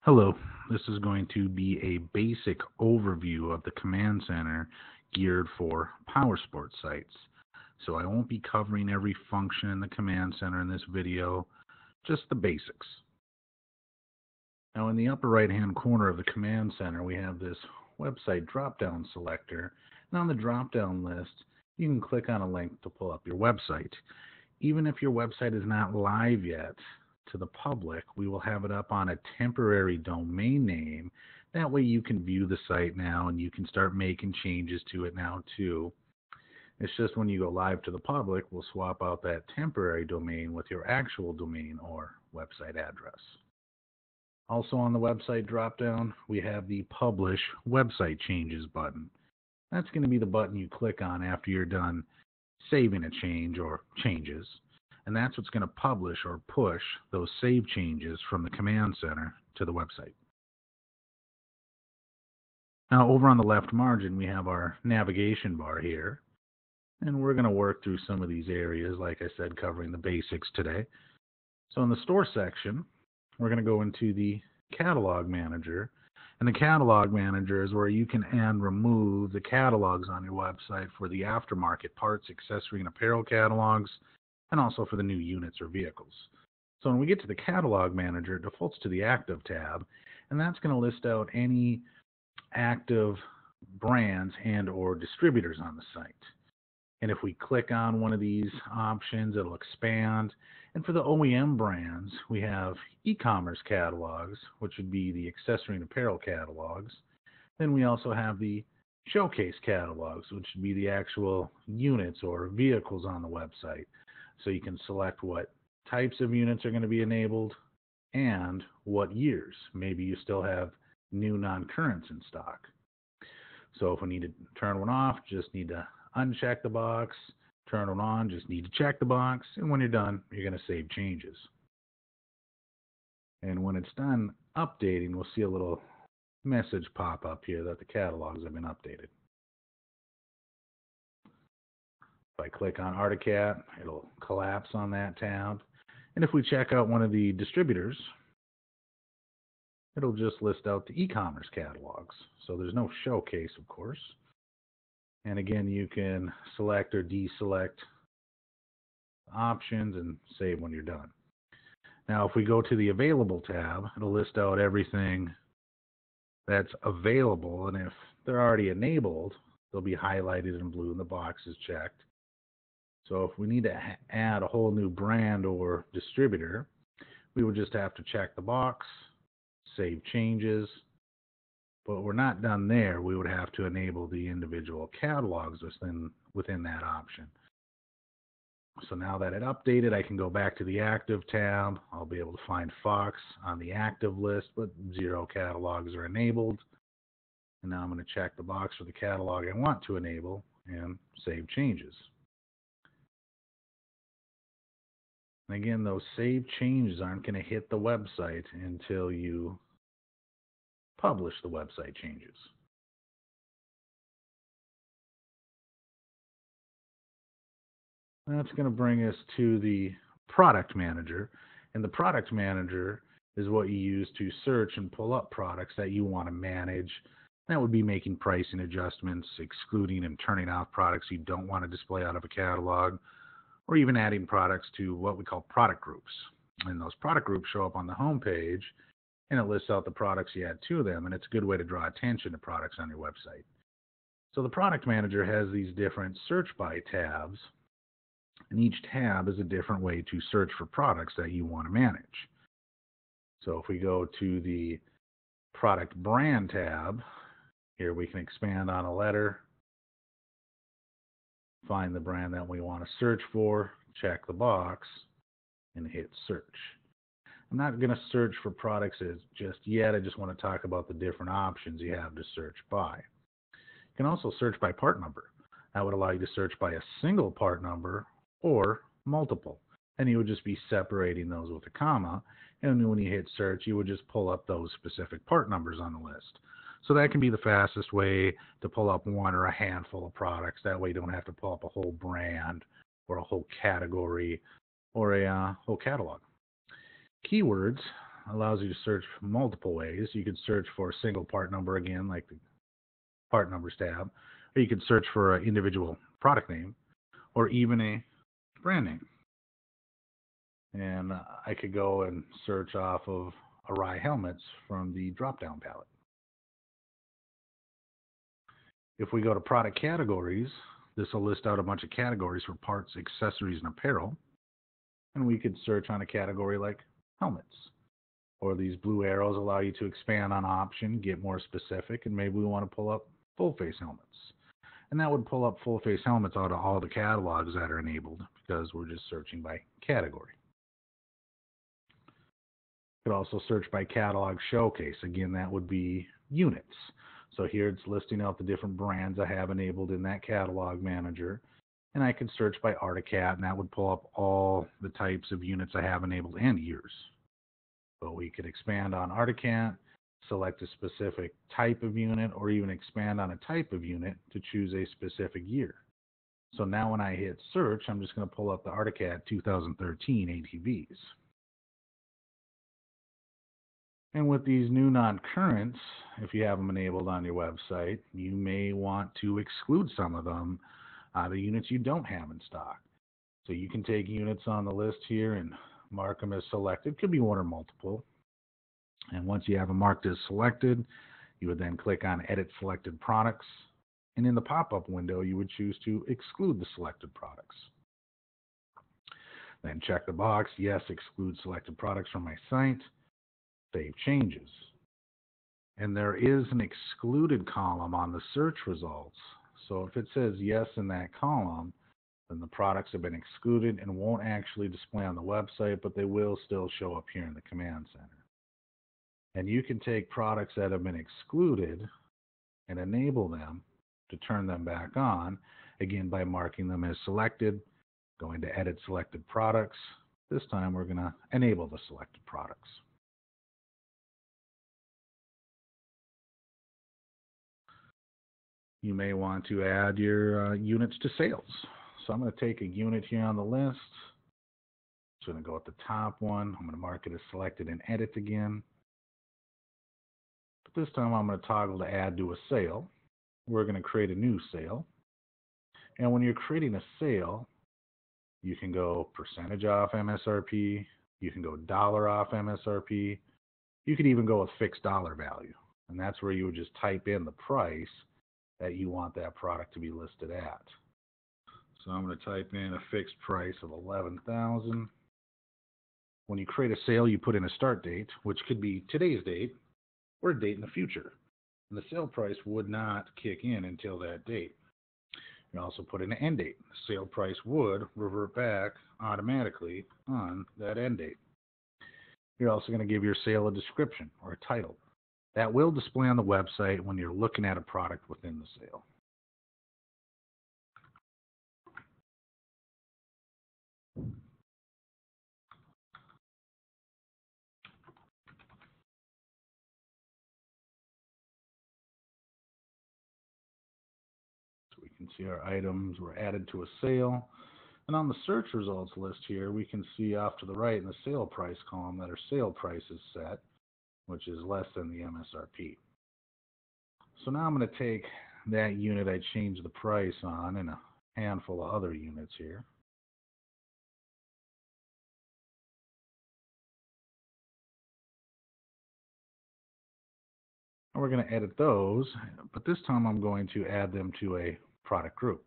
Hello, this is going to be a basic overview of the command center geared for Powersports sites. So I won't be covering every function in the command center in this video, just the basics. Now in the upper right hand corner of the command center we have this website drop-down selector, and on the drop-down list you can click on a link to pull up your website. Even if your website is not live yet to the public, we will have it up on a temporary domain name. That way you can view the site now and you can start making changes to it now too. It's just when you go live to the public, we'll swap out that temporary domain with your actual domain or website address. Also on the website dropdown, we have the Publish Website Changes button. That's going to be the button you click on after you're done saving a change or changes, and that's what's going to publish or push those save changes from the command center to the website. Now over on the left margin we have our navigation bar here, and we're going to work through some of these areas, like I said, covering the basics today. So in the store section we're going to go into the catalog manager, and the catalog manager is where you can add and remove the catalogs on your website for the aftermarket parts, accessory, and apparel catalogs, and also for the new units or vehicles. So when we get to the catalog manager, it defaults to the active tab, and that's going to list out any active brands and or distributors on the site. And if we click on one of these options, it'll expand. And for the OEM brands, we have e-commerce catalogs, which would be the accessory and apparel catalogs. Then we also have the showcase catalogs, which would be the actual units or vehicles on the website. So you can select what types of units are going to be enabled and what years. Maybe you still have new non-currents in stock. So if we need to turn one off, just need to uncheck the box. Turn it on, just need to check the box, and when you're done, you're going to save changes. And when it's done updating, we'll see a little message pop up here that the catalogs have been updated. If I click on Articat, it'll collapse on that tab. And if we check out one of the distributors, it'll just list out the e-commerce catalogs. So there's no showcase, of course. And again, you can select or deselect options and save when you're done. Now, if we go to the Available tab, it'll list out everything that's available. And if they're already enabled, they'll be highlighted in blue and the box is checked. So if we need to add a whole new brand or distributor, we would just have to check the box, save changes. But we're not done there. We would have to enable the individual catalogs within that option. So now that it updated, I can go back to the active tab. I'll be able to find Fox on the active list, but 0 catalogs are enabled. And now I'm going to check the box for the catalog I want to enable and save changes. And again, those save changes aren't going to hit the website until you publish the website changes. That's going to bring us to the product manager, and the product manager is what you use to search and pull up products that you want to manage. That would be making pricing adjustments, excluding and turning off products you don't want to display out of a catalog, or even adding products to what we call product groups. And those product groups show up on the home page, and it lists out the products you add to them, and it's a good way to draw attention to products on your website. So the product manager has these different search by tabs, and each tab is a different way to search for products that you want to manage. So if we go to the product brand tab, here we can expand on a letter, find the brand that we want to search for, check the box, and hit search. I'm not going to search for products just yet. I just want to talk about the different options you have to search by. You can also search by part number. That would allow you to search by a single part number or multiple. And you would just be separating those with a comma. And when you hit search, you would just pull up those specific part numbers on the list. So that can be the fastest way to pull up one or a handful of products. That way you don't have to pull up a whole brand or a whole category or a whole catalog. Keywords allows you to search multiple ways. You could search for a single part number again, like the part numbers tab, or you could search for an individual product name, or even a brand name. And I could go and search off of ARI helmets from the drop-down palette. If we go to product categories, this will list out a bunch of categories for parts, accessories, and apparel. And we could search on a category like helmets. Or these blue arrows allow you to expand on option, get more specific, and maybe we want to pull up full-face helmets. And that would pull up full-face helmets out of all the catalogs that are enabled because we're just searching by category. You could also search by catalog showcase. Again, that would be units. So here it's listing out the different brands I have enabled in that catalog manager. And I could search by Articat, and that would pull up all the types of units I have enabled and years. So we could expand on Articat, select a specific type of unit, or even expand on a type of unit to choose a specific year. So now when I hit search, I'm just going to pull up the Articat 2013 ATVs. And with these new non-currents, if you have them enabled on your website, you may want to exclude some of them out of units you don't have in stock. So you can take units on the list here and mark them as selected. Could be one or multiple. And once you have them marked as selected, you would then click on Edit Selected Products. And in the pop-up window, you would choose to exclude the selected products. Then check the box, yes, exclude selected products from my site. Save changes. And there is an excluded column on the search results. So if it says yes in that column, then the products have been excluded and won't actually display on the website, but they will still show up here in the command center. And you can take products that have been excluded and enable them to turn them back on, again by marking them as selected, going to Edit Selected Products. This time we're going to enable the selected products. You may want to add your units to sales. So I'm going to take a unit here on the list. Just going to go at the top one. I'm going to mark it as selected and edit again. But this time I'm going to toggle to add to a sale. We're going to create a new sale. And when you're creating a sale, you can go percentage off MSRP. You can go dollar off MSRP. You could even go with fixed dollar value. And that's where you would just type in the price that you want that product to be listed at. So I'm going to type in a fixed price of $11,000. When you create a sale, you put in a start date, which could be today's date or a date in the future. And the sale price would not kick in until that date. You also put in an end date. The sale price would revert back automatically on that end date. You're also going to give your sale a description or a title. That will display on the website when you're looking at a product within the sale. So we can see our items were added to a sale. And on the search results list here, we can see off to the right in the sale price column that our sale price is set, which is less than the MSRP. So now I'm going to take that unit I changed the price on and a handful of other units here. And we're going to edit those, but this time I'm going to add them to a product group.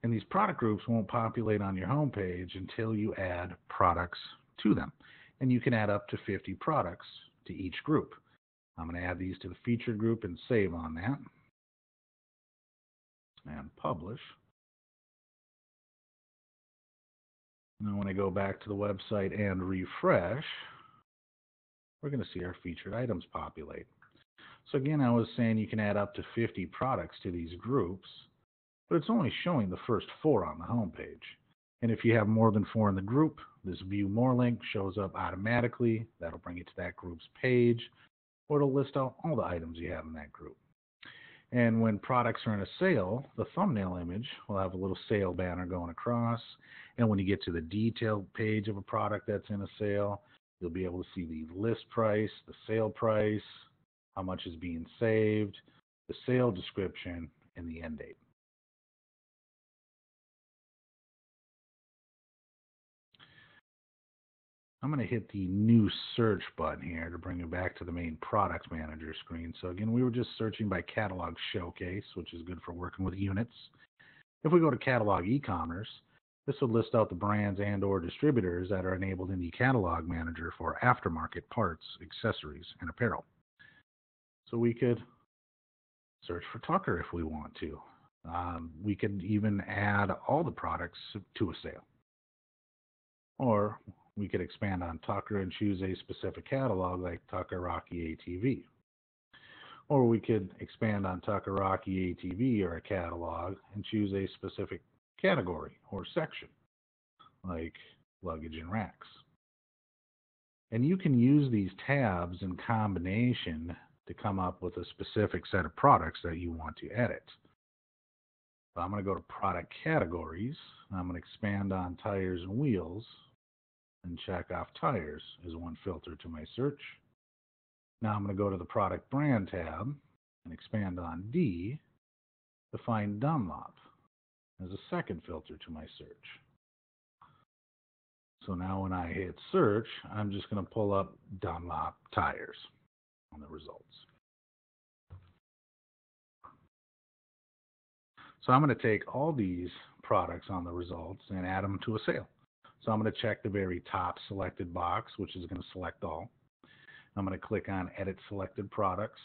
And these product groups won't populate on your home page until you add products to them. And you can add up to 50 products to each group. I'm going to add these to the featured group and save on that. And publish. Now when I go back to the website and refresh, we're going to see our featured items populate. So again, I was saying you can add up to 50 products to these groups, but it's only showing the first 4 on the home page. And if you have more than 4 in the group, this View More link shows up automatically. That'll bring you to that group's page, or it'll list out all the items you have in that group. And when products are in a sale, the thumbnail image will have a little sale banner going across. And when you get to the detailed page of a product that's in a sale, You'll be able to see the list price, the sale price, how much is being saved, the sale description, and the end date. I'm going to hit the new search button here to bring you back to the main product manager screen. So again, we were just searching by catalog showcase, which is good for working with units. If we go to catalog e-commerce, this would list out the brands and or distributors that are enabled in the catalog manager for aftermarket parts, accessories, and apparel. So we could search for Tucker if we want to. We could even add all the products to a sale. Or we could expand on Tucker and choose a specific catalog like Tucker Rocky ATV. Or we could expand on Tucker Rocky ATV or a catalog and choose a specific category or section like luggage and racks. And you can use these tabs in combination to come up with a specific set of products that you want to edit. So I'm going to go to product categories. I'm going to expand on tires and wheels and check off tires as one filter to my search. Now I'm going to go to the product brand tab and expand on D to find Dunlop as a second filter to my search. So now when I hit search, I'm just going to pull up Dunlop tires on the results. So I'm going to take all these products on the results and add them to a sale. So I'm going to check the very top selected box, which is going to select all. I'm going to click on Edit Selected Products.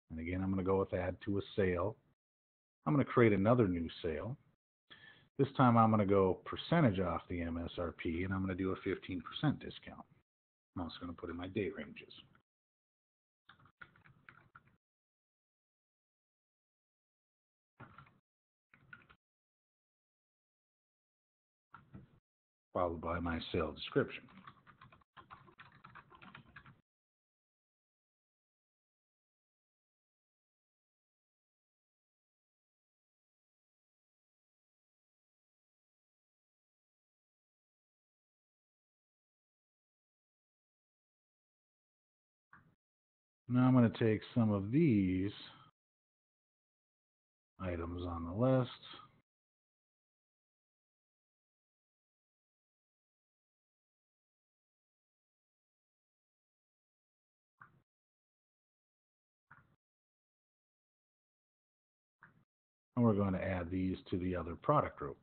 And again, I'm going to go with Add to a Sale. I'm going to create another new sale. This time I'm going to go percentage off the MSRP, and I'm going to do a 15% discount. I'm also going to put in my date ranges. Followed by my sale description. Now I'm going to take some of these items on the list and we're going to add these to the other product group.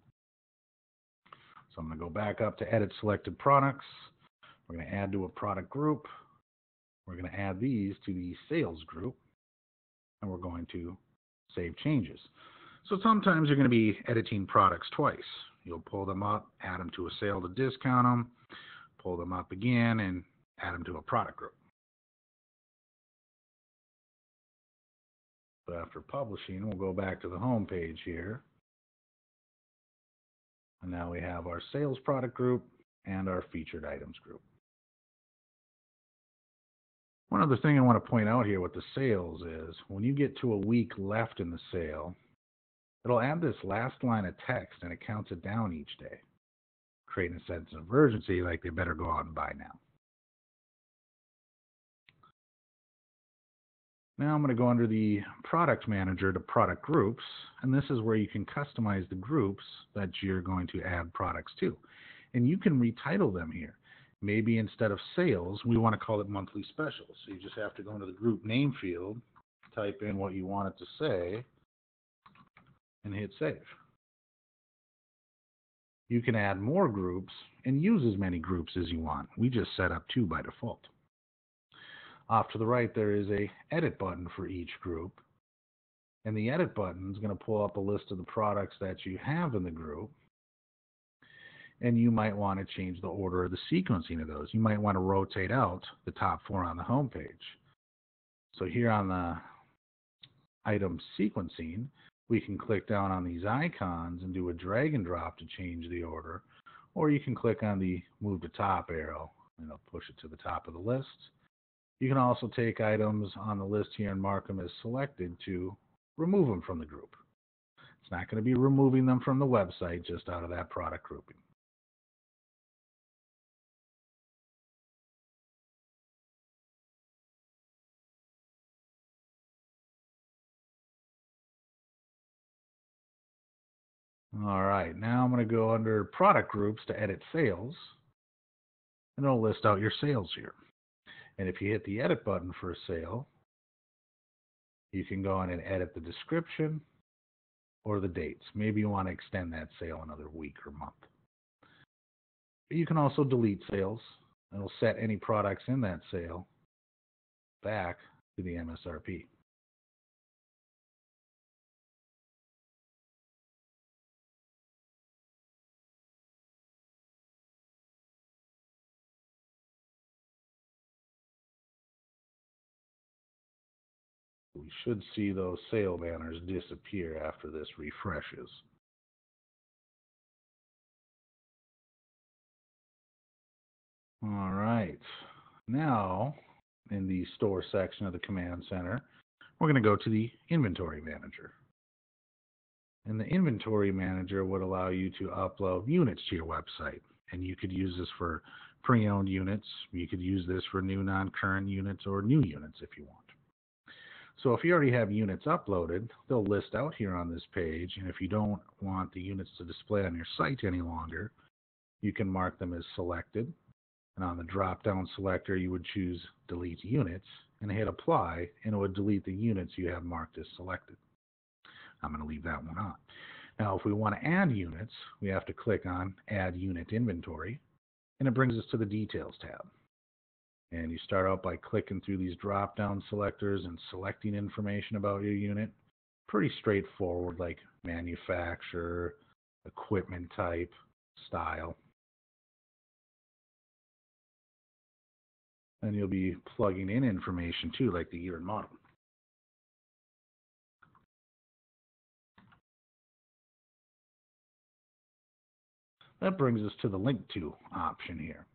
So I'm going to go back up to Edit Selected Products. We're going to add to a product group. We're going to add these to the sales group, and we're going to save changes. So sometimes you're going to be editing products twice. You'll pull them up, add them to a sale to discount them, pull them up again, and add them to a product group. So after publishing, we'll go back to the home page here. And now we have our sales product group and our featured items group. One other thing I want to point out here with the sales is when you get to a week left in the sale, it'll add this last line of text and it counts it down each day, creating a sense of urgency like they better go out and buy now. Now I'm going to go under the product manager to product groups, and this is where you can customize the groups that you're going to add products to. And you can retitle them here. Maybe instead of sales, we want to call it monthly specials. So you just have to go into the group name field, type in what you want it to say, and hit save. You can add more groups and use as many groups as you want. We just set up 2 by default. Off to the right, there is a edit button for each group. And the edit button is going to pull up a list of the products that you have in the group. And you might want to change the order of the sequencing of those. You might want to rotate out the top 4 on the home page. So here on the item sequencing, we can click down on these icons and do a drag and drop to change the order. Or you can click on the move to top arrow and it'll push it to the top of the list. You can also take items on the list here and mark them as selected to remove them from the group. It's not going to be removing them from the website, just out of that product grouping. All right, now I'm going to go under product groups to edit sales, and it'll list out your sales here. And if you hit the edit button for a sale, you can go in and edit the description or the dates. Maybe you want to extend that sale another week or month. But you can also delete sales, and it'll set any products in that sale back to the MSRP. We should see those sale banners disappear after this refreshes. All right. Now, in the store section of the command center, we're going to go to the inventory manager. And the inventory manager would allow you to upload units to your website. And you could use this for pre-owned units. You could use this for new non-current units or new units if you want. So if you already have units uploaded, they'll list out here on this page. And if you don't want the units to display on your site any longer, you can mark them as selected. And on the drop-down selector, you would choose Delete Units and hit Apply, and it would delete the units you have marked as selected. I'm going to leave that one on. Now, if we want to add units, we have to click on Add Unit Inventory, and it brings us to the Details tab. And you start out by clicking through these drop-down selectors and selecting information about your unit. Pretty straightforward, like manufacturer, equipment type, style. And you'll be plugging in information too, like the year and model. That brings us to the Link To option here.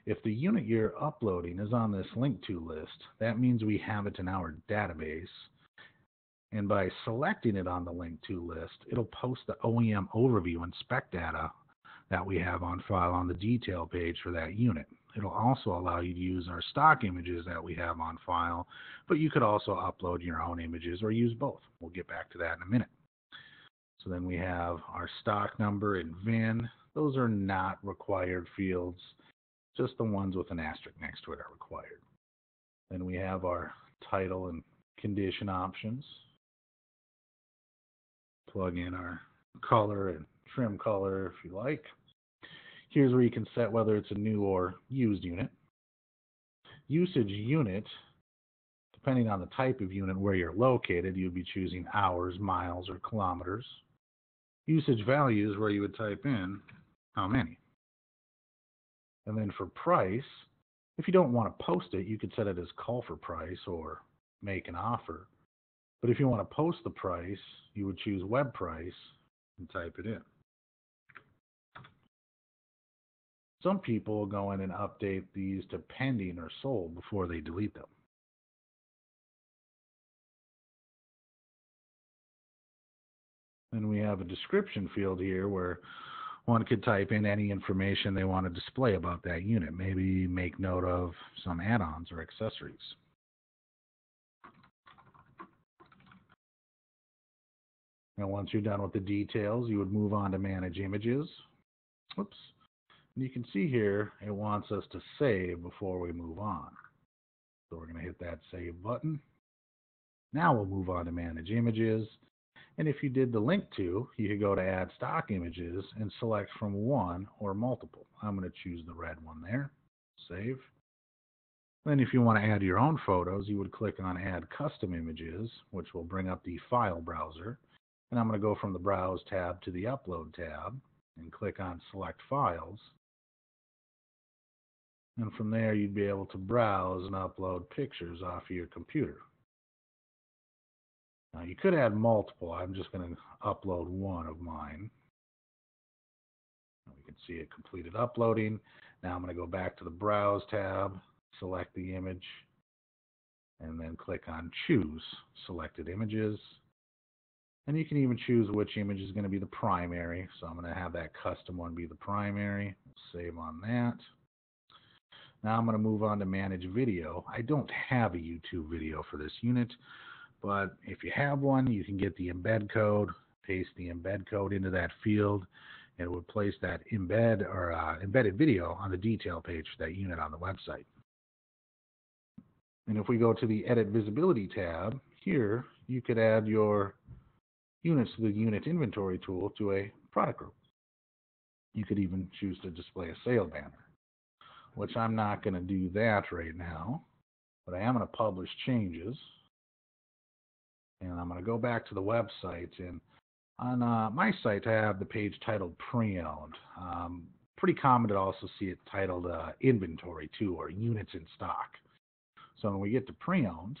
If the unit you're uploading is on this Link To list, that means we have it in our database. And by selecting it on the Link To list, it'll post the OEM overview and spec data that we have on file on the detail page for that unit. It'll also allow you to use our stock images that we have on file, but you could also upload your own images or use both. We'll get back to that in a minute. So then we have our stock number and VIN. Those are not required fields. Just the ones with an asterisk next to it are required. Then we have our title and condition options. Plug in our color and trim color if you like. Here's where you can set whether it's a new or used unit. Usage unit, depending on the type of unit where you're located, you'd be choosing hours, miles, or kilometers. Usage values, where you would type in how many. And then for price, if you don't want to post it, you could set it as call for price or make an offer. But if you want to post the price, you would choose web price and type it in. Some people will go in and update these to pending or sold before they delete them. Then we have a description field here where one could type in any information they want to display about that unit, maybe make note of some add-ons or accessories. Now, once you're done with the details, you would move on to Manage Images. Oops. And you can see here, it wants us to save before we move on. So we're going to hit that Save button. Now we'll move on to Manage Images. And if you did the Link To, you could go to Add Stock Images and select from one or multiple. I'm going to choose the red one there. Save. Then if you want to add your own photos, you would click on Add Custom Images, which will bring up the File browser. And I'm going to go from the Browse tab to the Upload tab and click on Select Files. And from there, you'd be able to browse and upload pictures off of your computer. Now, you could add multiple. I'm just going to upload one of mine. We can see it completed uploading. Now I'm going to go back to the Browse tab, select the image, and then click on Choose Selected Images. And you can even choose which image is going to be the primary. So I'm going to have that custom one be the primary. Save on that. Now I'm going to move on to Manage Video. I don't have a YouTube video for this unit, but if you have one, you can get the embed code, paste the embed code into that field, and it would place that embedded video on the detail page for that unit on the website. And if we go to the Edit Visibility tab, here you could add your units to the Unit Inventory tool to a product group. You could even choose to display a sale banner, which I'm not going to do that right now, but I am going to publish changes. And I'm going to go back to the website, and on my site I have the page titled Pre-Owned. Pretty common to also see it titled Inventory too, or Units in Stock. So when we get to Pre-Owned,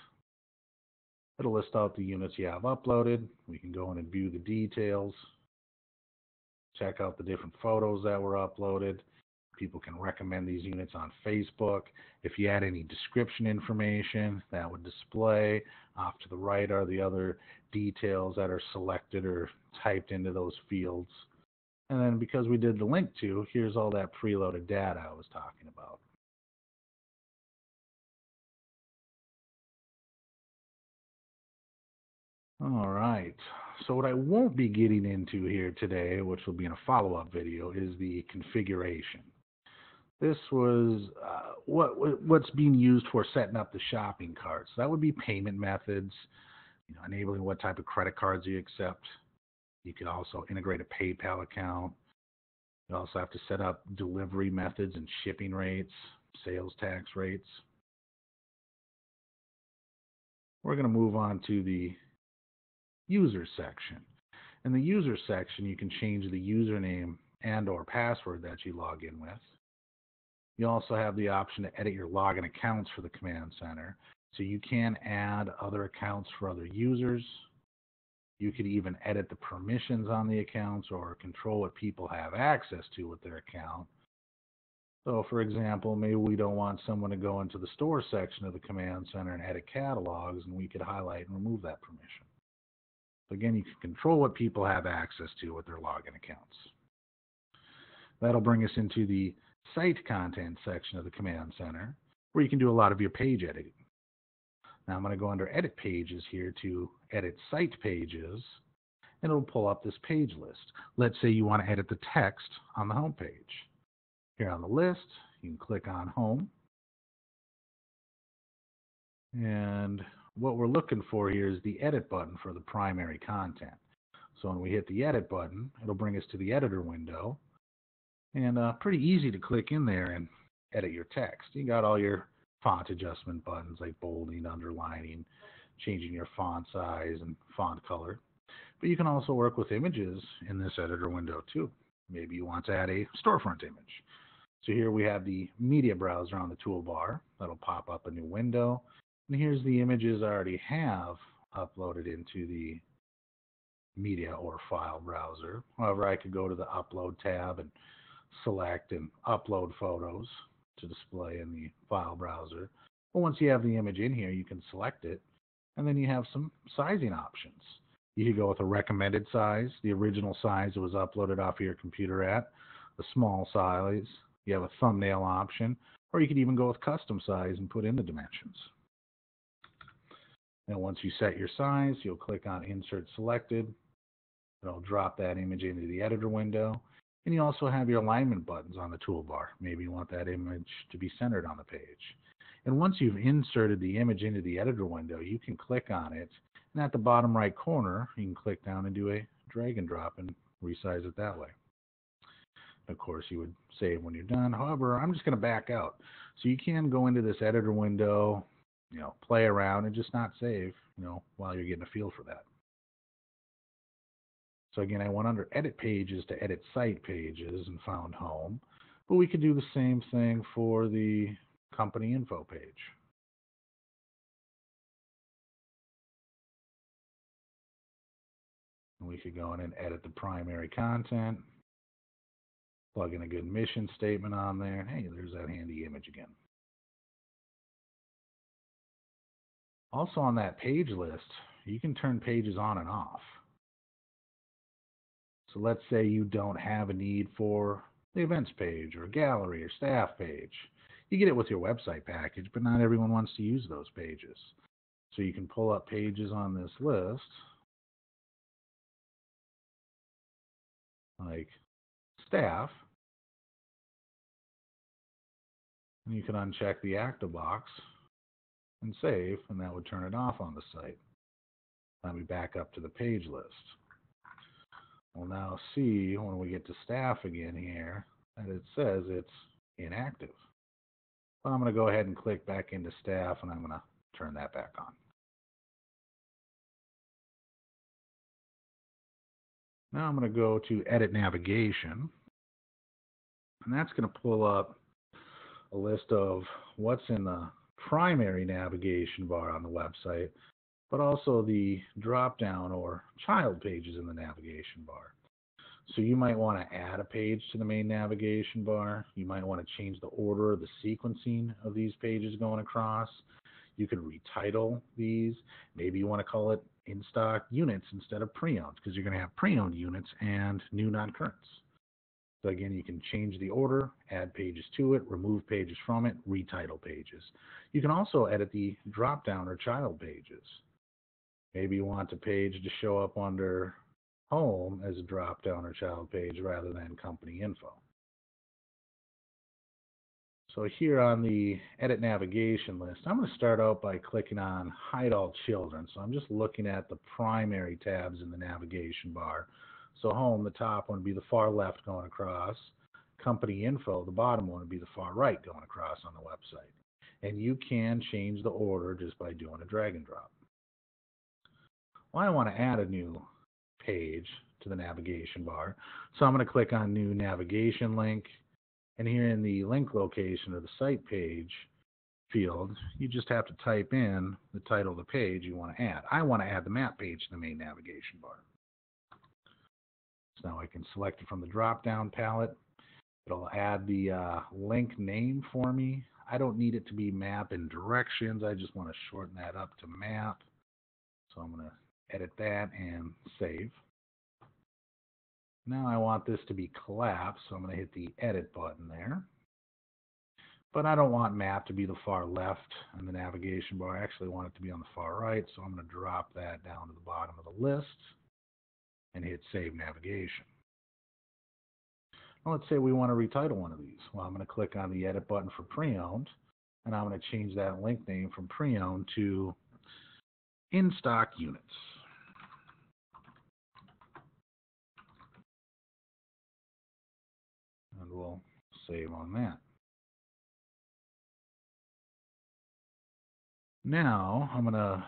it'll list out the units you have uploaded. We can go in and view the details, check out the different photos that were uploaded. People can recommend these units on Facebook. If you add any description information, that would display. Off to the right are the other details that are selected or typed into those fields. And then because we did the link to, here's all that preloaded data I was talking about. All right, so what I won't be getting into here today, which will be in a follow-up video, is the configuration. This was what's being used for setting up the shopping carts. So that would be payment methods, enabling what type of credit cards you accept. You could also integrate a PayPal account. You also have to set up delivery methods and shipping rates, sales tax rates. We're going to move on to the user section. In the user section, you can change the username and or password that you log in with. You also have the option to edit your login accounts for the command center. So you can add other accounts for other users. You could even edit the permissions on the accounts or control what people have access to with their account. So for example, maybe we don't want someone to go into the store section of the command center and edit catalogs, and we could highlight and remove that permission. So again, you can control what people have access to with their login accounts. That'll bring us into the site content section of the command center, where you can do a lot of your page editing. Now I'm going to go under Edit Pages here to edit site pages, and it'll pull up this page list. Let's say you want to edit the text on the home page. Here on the list, you can click on Home. And what we're looking for here is the Edit button for the primary content. So when we hit the Edit button, it'll bring us to the editor window. And pretty easy to click in there and edit your text. You got all your font adjustment buttons like bolding, underlining, changing your font size and font color. But you can also work with images in this editor window too. Maybe you want to add a storefront image. So here we have the media browser on the toolbar. That'll pop up a new window. And here's the images I already have uploaded into the media or file browser. However, I could go to the Upload tab and select and upload photos to display in the file browser. But once you have the image in here, you can select it, and then you have some sizing options. You could go with a recommended size, the original size it was uploaded off of your computer at, the small size, you have a thumbnail option, or you could even go with custom size and put in the dimensions. Now once you set your size, you'll click on Insert Selected. It'll drop that image into the editor window. And you also have your alignment buttons on the toolbar. Maybe you want that image to be centered on the page. And once you've inserted the image into the editor window, you can click on it. And at the bottom right corner, you can click down and do a drag and drop and resize it that way. Of course, you would save when you're done. However, I'm just going to back out. So you can go into this editor window, play around and just not save, while you're getting a feel for that. So again, I went under Edit Pages to edit site pages and found Home. But we could do the same thing for the company info page. And we could go in and edit the primary content, plug in a good mission statement on there, and hey, there's that handy image again. Also on that page list, you can turn pages on and off. So let's say you don't have a need for the events page or a gallery or staff page. You get it with your website package, but not everyone wants to use those pages. So you can pull up pages on this list like staff, and you can uncheck the active box and save, and that would turn it off on the site. Let me back up to the page list. We'll now see when we get to staff again here that it says it's inactive. But I'm going to go ahead and click back into staff, and I'm going to turn that back on. Now I'm going to go to edit navigation, and that's going to pull up a list of what's in the primary navigation bar on the website, but also the drop down or child pages in the navigation bar. So you might want to add a page to the main navigation bar. You might want to change the order or the sequencing of these pages going across. You could retitle these. Maybe you want to call it in stock units instead of pre-owned, because you're going to have pre-owned units and new non-currents. So again, you can change the order, add pages to it, remove pages from it, retitle pages. You can also edit the drop-down or child pages. Maybe you want the page to show up under home as a drop-down or child page rather than company info. So here on the edit navigation list, I'm going to start out by clicking on hide all children. So I'm just looking at the primary tabs in the navigation bar. So home, the top one would be the far left going across. Company info, the bottom one would be the far right going across on the website. And you can change the order just by doing a drag and drop. Well, I want to add a new page to the navigation bar. So I'm going to click on new navigation link. And here in the link location or the site page field, you just have to type in the title of the page you want to add. I want to add the map page to the main navigation bar. So now I can select it from the drop-down palette. It'll add the link name for me. I don't need it to be map and directions. I just want to shorten that up to map. So I'm going to edit that and save. Now I want this to be collapsed, so I'm going to hit the edit button there. But I don't want map to be the far left in the navigation bar. I actually want it to be on the far right, so I'm going to drop that down to the bottom of the list and hit Save Navigation. Now let's say we want to retitle one of these. Well, I'm going to click on the edit button for pre-owned, and I'm going to change that link name from pre-owned to in stock units. And we'll save on that. Now I'm going to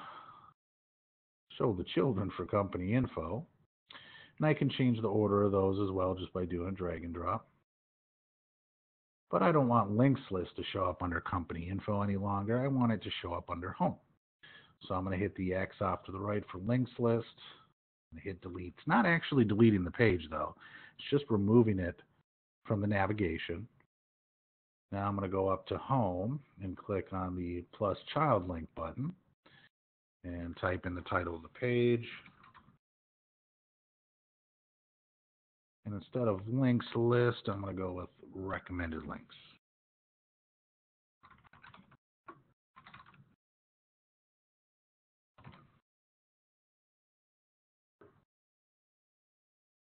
show the children for company info. And I can change the order of those as well just by doing a drag and drop. But I don't want links list to show up under company info any longer. I want it to show up under home. So I'm going to hit the X off to the right for links list and hit delete. It's not actually deleting the page though. It's just removing it from the navigation. Now I'm going to go up to home and click on the plus child link button and type in the title of the page. And instead of links list, I'm going to go with recommended links.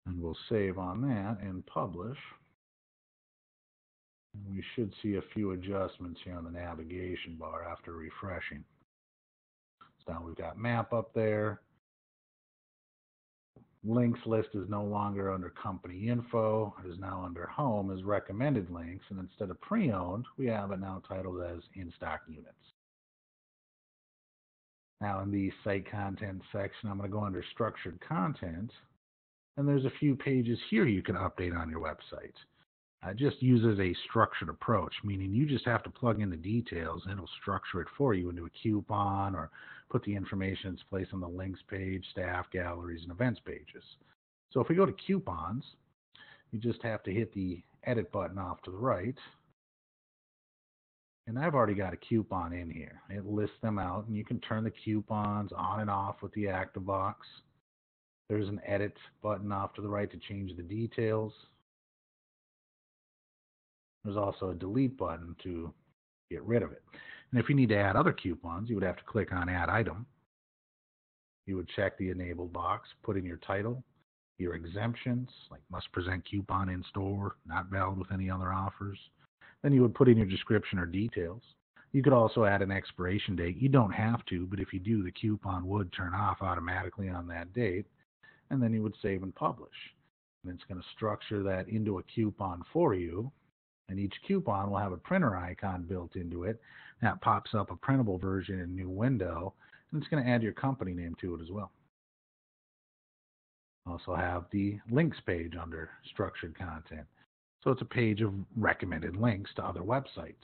And we'll save on that and publish. And we should see a few adjustments here on the navigation bar after refreshing. So now we've got map up there. Links list is no longer under company info. It is now under home as recommended links. And instead of pre-owned, we have it now titled as in-stock units. Now in the site content section, I'm going to go under structured content. And there's a few pages here you can update on your website. It just uses a structured approach, meaning you just have to plug in the details and it'll structure it for you into a coupon or put the information in its place on the links page, staff, galleries, and events pages. So if we go to coupons, you just have to hit the edit button off to the right. And I've already got a coupon in here. It lists them out, and you can turn the coupons on and off with the active box. There's an edit button off to the right to change the details. There's also a delete button to get rid of it. And if you need to add other coupons, you would have to click on Add Item. You would check the enabled box, put in your title, your exemptions, like must present coupon in store, not valid with any other offers. Then you would put in your description or details. You could also add an expiration date. You don't have to, but if you do, the coupon would turn off automatically on that date. And then you would save and publish. And it's going to structure that into a coupon for you. And each coupon will have a printer icon built into it. That pops up a printable version in a new window. And it's going to add your company name to it as well. Also have the links page under structured content. So it's a page of recommended links to other websites.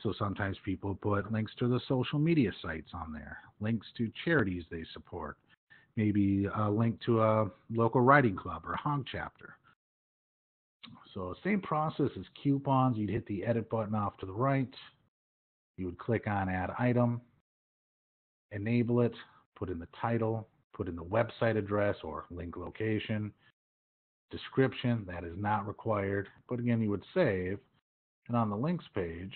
So sometimes people put links to the social media sites on there, links to charities they support, maybe a link to a local riding club or hog chapter. So same process as coupons. You'd hit the edit button off to the right. You would click on add item, enable it, put in the title, put in the website address or link location, description, that is not required. But again, you would save, and on the links page,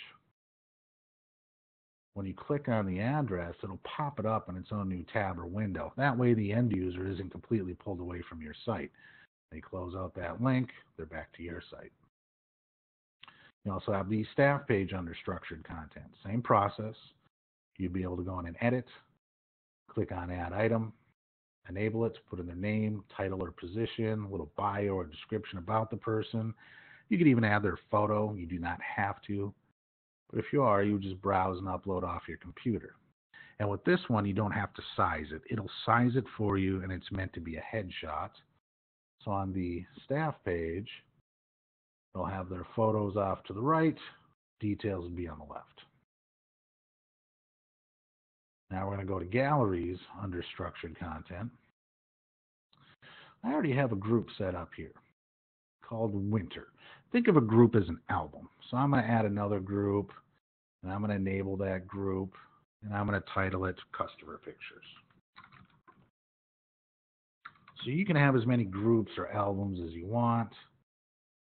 when you click on the address, it'll pop it up in its own new tab or window. That way the end user isn't completely pulled away from your site. They close out that link, they're back to your site. You also have the staff page under structured content. Same process. You'd be able to go in and edit, click on add item, enable it, put in their name, title or position, a little bio or description about the person. You could even add their photo. You do not have to. But if you are, you just browse and upload off your computer. And with this one, you don't have to size it. It'll size it for you, and it's meant to be a headshot. So on the staff page, they'll have their photos off to the right. Details will be on the left. Now we're going to go to galleries under structured content. I already have a group set up here called Winter. Think of a group as an album. So I'm going to add another group, and I'm going to enable that group, and I'm going to title it Customer Pictures. So you can have as many groups or albums as you want.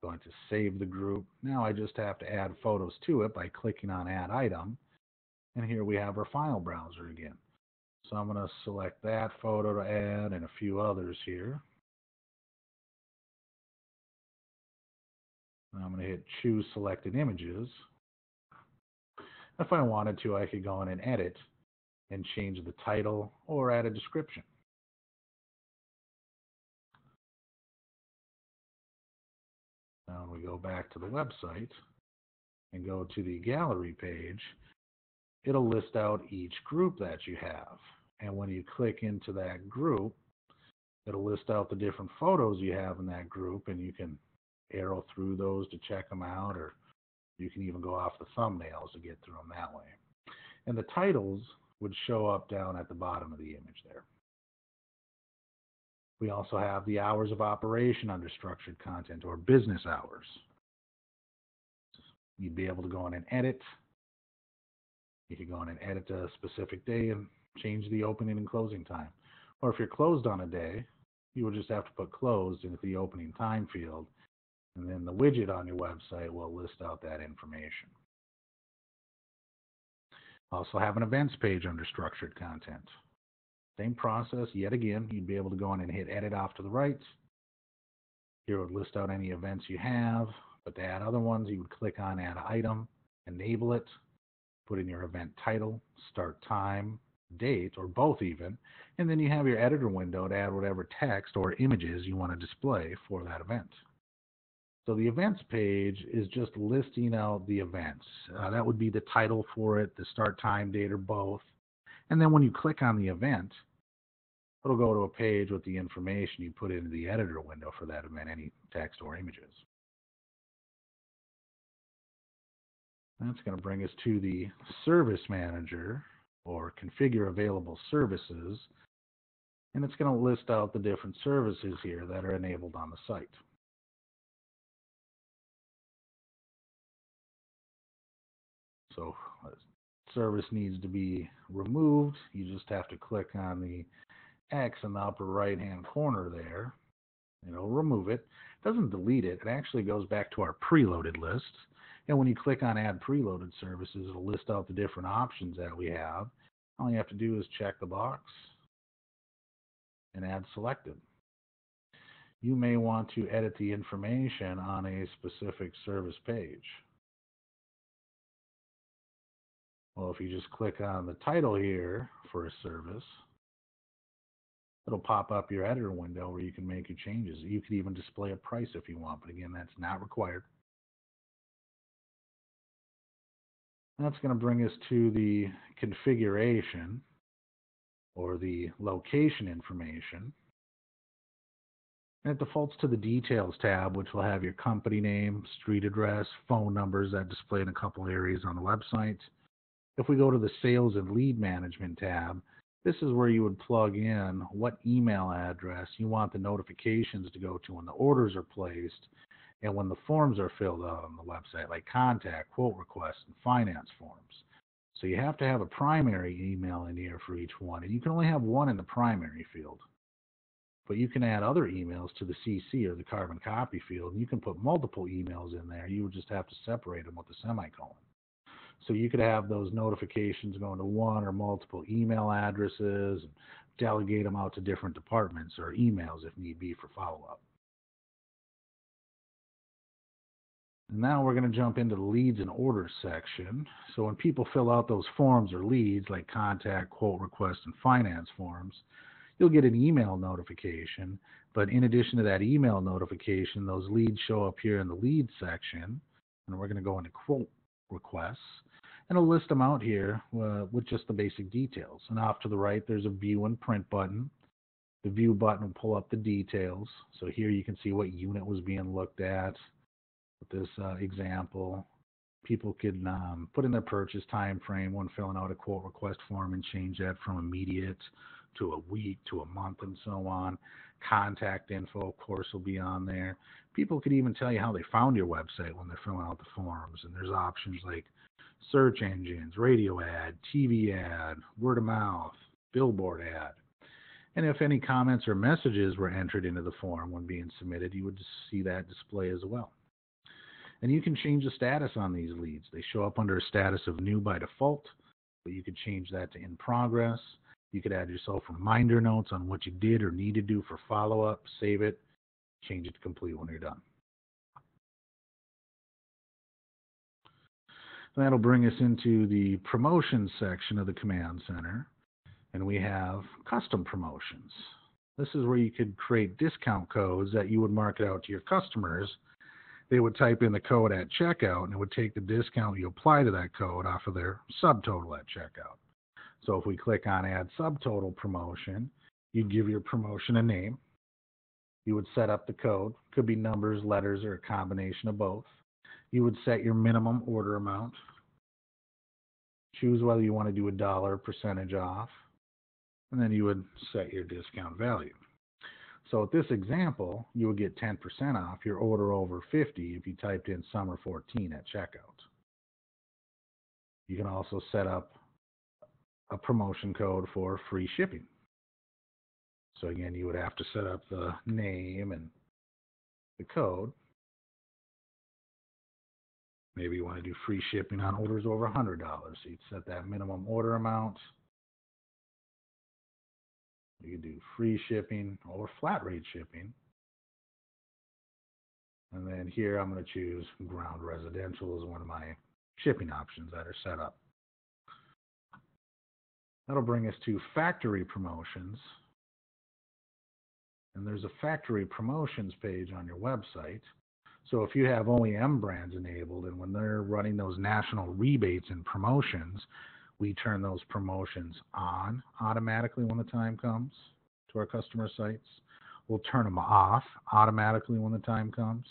I'm going to save the group. Now I just have to add photos to it by clicking on Add Item. And here we have our file browser again. So I'm going to select that photo to add and a few others here. I'm going to hit Choose Selected Images. If I wanted to, I could go in and edit and change the title or add a description. Now we go back to the website and go to the gallery page. It'll list out each group that you have. And when you click into that group, it'll list out the different photos you have in that group, and you can arrow through those to check them out, or you can even go off the thumbnails to get through them that way. And the titles would show up down at the bottom of the image there. We also have the hours of operation under structured content, or business hours. You'd be able to go in and edit. You could go in and edit a specific day and change the opening and closing time. Or if you're closed on a day, you would just have to put closed into the opening time field, and then the widget on your website will list out that information. Also have an events page under structured content. Same process, yet again, you'd be able to go in and hit edit off to the right. Here it would list out any events you have, but to add other ones, you would click on add item, enable it, put in your event title, start time, date, or both even, and then you have your editor window to add whatever text or images you want to display for that event. So the events page is just listing out the events. That would be the title for it, the start time, date, or both. And then when you click on the event, it'll go to a page with the information you put into the editor window for that event, any text or images. That's going to bring us to the Service Manager, or Configure Available Services. And it's going to list out the different services here that are enabled on the site. So service needs to be removed. You just have to click on the X in the upper right hand corner there. It'll remove it. It doesn't delete it. It actually goes back to our preloaded list. And when you click on Add Preloaded Services, it'll list out the different options that we have. All you have to do is check the box and add selected. you may want to edit the information on a specific service page. Well, if you just click on the title here for a service, it'll pop up your editor window where you can make your changes. You could even display a price if you want, but again, that's not required. That's going to bring us to the configuration or the location information. And it defaults to the Details tab, which will have your company name, street address, phone numbers that display in a couple areas on the website. If we go to the Sales and Lead Management tab, this is where you would plug in what email address you want the notifications to go to when the orders are placed and when the forms are filled out on the website, like contact, quote requests, and finance forms. So you have to have a primary email in here for each one, and you can only have one in the primary field. But you can add other emails to the CC or the carbon copy field, and you can put multiple emails in there. You would just have to separate them with a semicolon. So you could have those notifications going to one or multiple email addresses and delegate them out to different departments or emails if need be for follow-up. And now we're going to jump into the leads and orders section. So when people fill out those forms or leads like contact, quote request, and finance forms, you'll get an email notification. But in addition to that email notification, those leads show up here in the lead section. And we're going to go into quote requests. And I'll list them out here with just the basic details. And off to the right, there's a view and print button. The view button will pull up the details. So here you can see what unit was being looked at. With this example, people could put in their purchase time frame when filling out a quote request form and change that from immediate to a week to a month and so on. Contact info, of course, will be on there. People could even tell you how they found your website when they're filling out the forms. And there's options like search engines, radio ad, TV ad, word of mouth, billboard ad. And if any comments or messages were entered into the form when being submitted, you would see that display as well. And you can change the status on these leads. They show up under a status of new by default, but you could change that to in progress. You could add yourself reminder notes on what you did or need to do for follow-up, save it, change it to complete when you're done. And that'll bring us into the promotions section of the command center, and we have custom promotions. This is where you could create discount codes that you would market out to your customers. They would type in the code at checkout, and it would take the discount you apply to that code off of their subtotal at checkout. So if we click on Add Subtotal Promotion, you'd give your promotion a name. You would set up the code. Could be numbers, letters, or a combination of both. You would set your minimum order amount. Choose whether you want to do $1 percentage off. And then you would set your discount value. So with this example, you would get 10% off your order over 50 if you typed in summer 14 at checkout. You can also set up a promotion code for free shipping. So again, you would have to set up the name and the code. Maybe you want to do free shipping on orders over $100. So you'd set that minimum order amount. You could do free shipping or flat rate shipping. And then here I'm going to choose ground residential as one of my shipping options that are set up. That'll bring us to factory promotions. And there's a factory promotions page on your website. So if you have OEM brands enabled, and when they're running those national rebates and promotions, we turn those promotions on automatically when the time comes to our customer sites. We'll turn them off automatically when the time comes.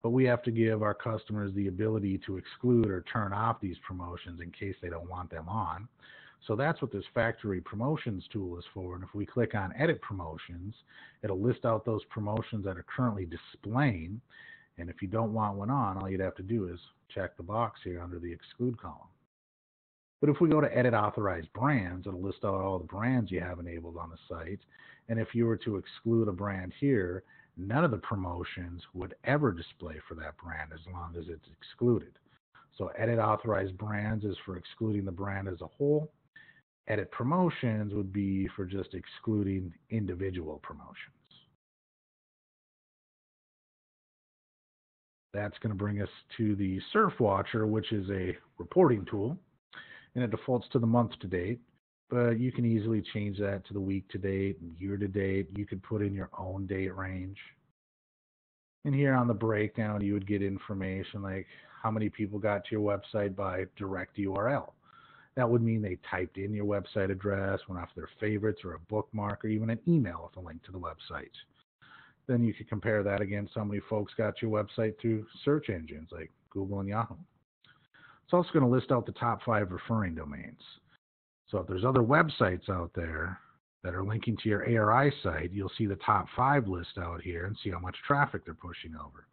But we have to give our customers the ability to exclude or turn off these promotions in case they don't want them on. So that's what this factory promotions tool is for. And if we click on edit promotions, it'll list out those promotions that are currently displaying. And if you don't want one on, all you'd have to do is check the box here under the exclude column. But if we go to edit authorized brands, it'll list out all the brands you have enabled on the site. And if you were to exclude a brand here, none of the promotions would ever display for that brand as long as it's excluded. So edit authorized brands is for excluding the brand as a whole. Edit promotions would be for just excluding individual promotions. That's going to bring us to the Surf Watcher, which is a reporting tool, and it defaults to the month to date, but you can easily change that to the week to date, year to date. You could put in your own date range. And here on the breakdown, you would get information like how many people got to your website by direct URL. That would mean they typed in your website address, went off their favorites or a bookmark, or even an email with a link to the website. Then you could compare that against how many folks got your website through search engines like Google and Yahoo. It's also going to list out the top 5 referring domains. So if there's other websites out there that are linking to your ARI site, you'll see the top 5 list out here and see how much traffic they're pushing over.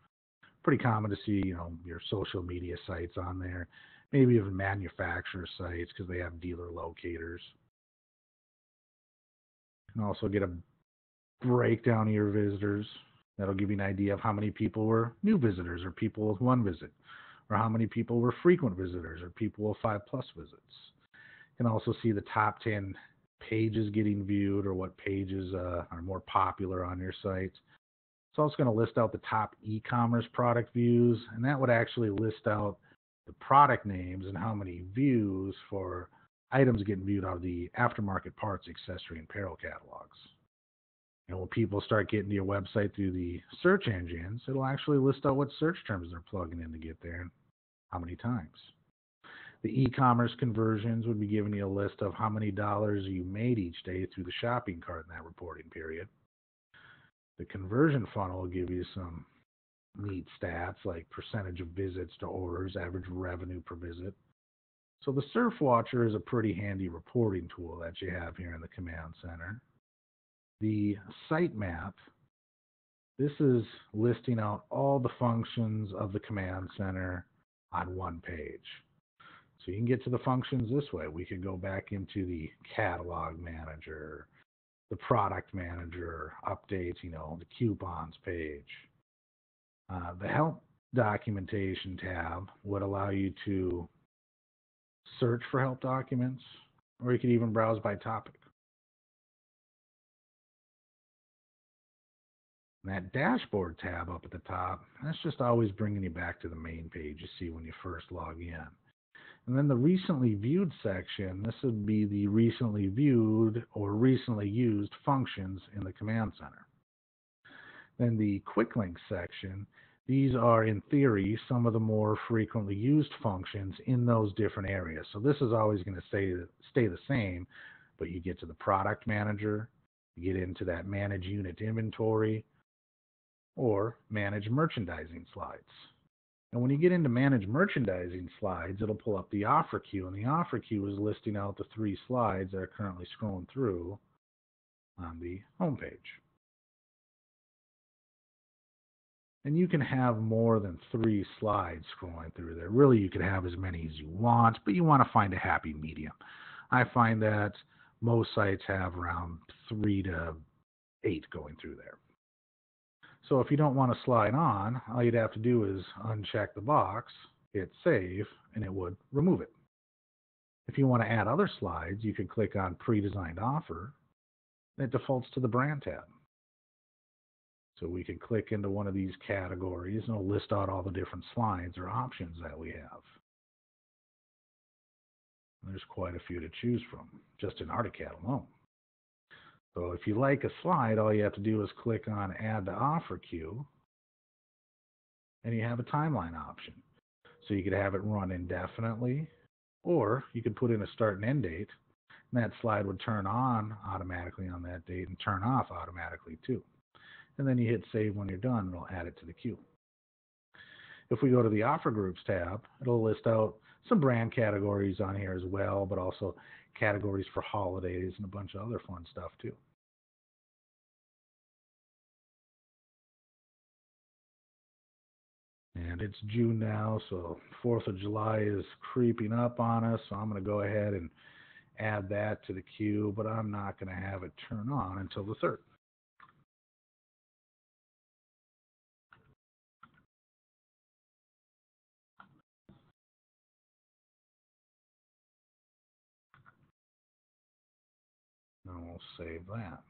Pretty common to see, your social media sites on there, maybe even manufacturer sites because they have dealer locators. You can also get a breakdown of your visitors. That'll give you an idea of how many people were new visitors or people with 1 visit, or how many people were frequent visitors or people with 5+ visits. You can also see the top 10 pages getting viewed or what pages are more popular on your site. It's also going to list out the top e-commerce product views, and that would actually list out the product names and how many views for items getting viewed out of the aftermarket parts, accessory, and apparel catalogs. And when people start getting to your website through the search engines, it'll actually list out what search terms they're plugging in to get there and how many times. The e-commerce conversions would be giving you a list of how many dollars you made each day through the shopping cart in that reporting period. The conversion funnel will give you some neat stats like percentage of visits to orders, average revenue per visit. So the Surf Watcher is a pretty handy reporting tool that you have here in the command center. The sitemap, this is listing out all the functions of the command center on one page. So you can get to the functions this way. We could go back into the catalog manager, the product manager, updates, the coupons page. The help documentation tab would allow you to search for help documents, or you could even browse by topic. And that dashboard tab up at the top, that's just always bringing you back to the main page you see when you first log in. And then the recently viewed section, this would be the recently viewed or recently used functions in the command center. Then the quick links section, these are in theory some of the more frequently used functions in those different areas. So this is always going to stay the same, but you get to the product manager, you get into that manage unit inventory, or manage merchandising slides. And when you get into manage merchandising slides, it'll pull up the offer queue, and the offer queue is listing out the 3 slides that are currently scrolling through on the home page. And you can have more than 3 slides scrolling through there. Really, you could have as many as you want, but you want to find a happy medium. I find that most sites have around 3 to 8 going through there. So if you don't want to slide on, all you'd have to do is uncheck the box, hit save, and it would remove it. If you want to add other slides, you could click on pre-designed offer, and it defaults to the brand tab. So we could click into one of these categories, and it'll list out all the different slides or options that we have. There's quite a few to choose from, just in ArtiCAD alone. So if you like a slide, all you have to do is click on Add to Offer Queue, and you have a timeline option. So you could have it run indefinitely, or you could put in a start and end date, and that slide would turn on automatically on that date and turn off automatically too. And then you hit Save when you're done, and it'll add it to the queue. If we go to the Offer Groups tab, it'll list out some brand categories on here as well, but also categories for holidays and a bunch of other fun stuff too. And it's June now, so 4th of July is creeping up on us, so I'm going to go ahead and add that to the queue, but I'm not going to have it turn on until the 3rd. And we'll save that.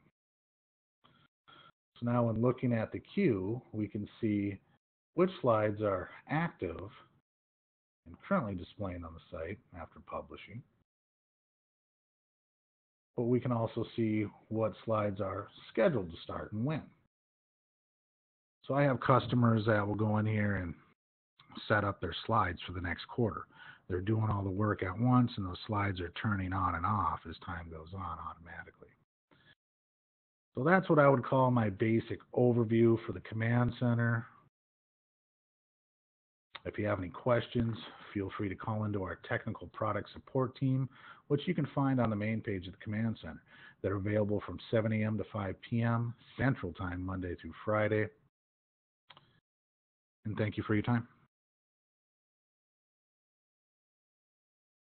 So now when looking at the queue, we can see which slides are active and currently displaying on the site after publishing. But we can also see what slides are scheduled to start and when. So I have customers that will go in here and set up their slides for the next quarter. They're doing all the work at once, and those slides are turning on and off as time goes on automatically. So that's what I would call my basic overview for the command center. If you have any questions, feel free to call into our technical product support team, which you can find on the main page of the command center. They're available from 7 a.m. to 5 p.m. Central Time, Monday through Friday. And thank you for your time.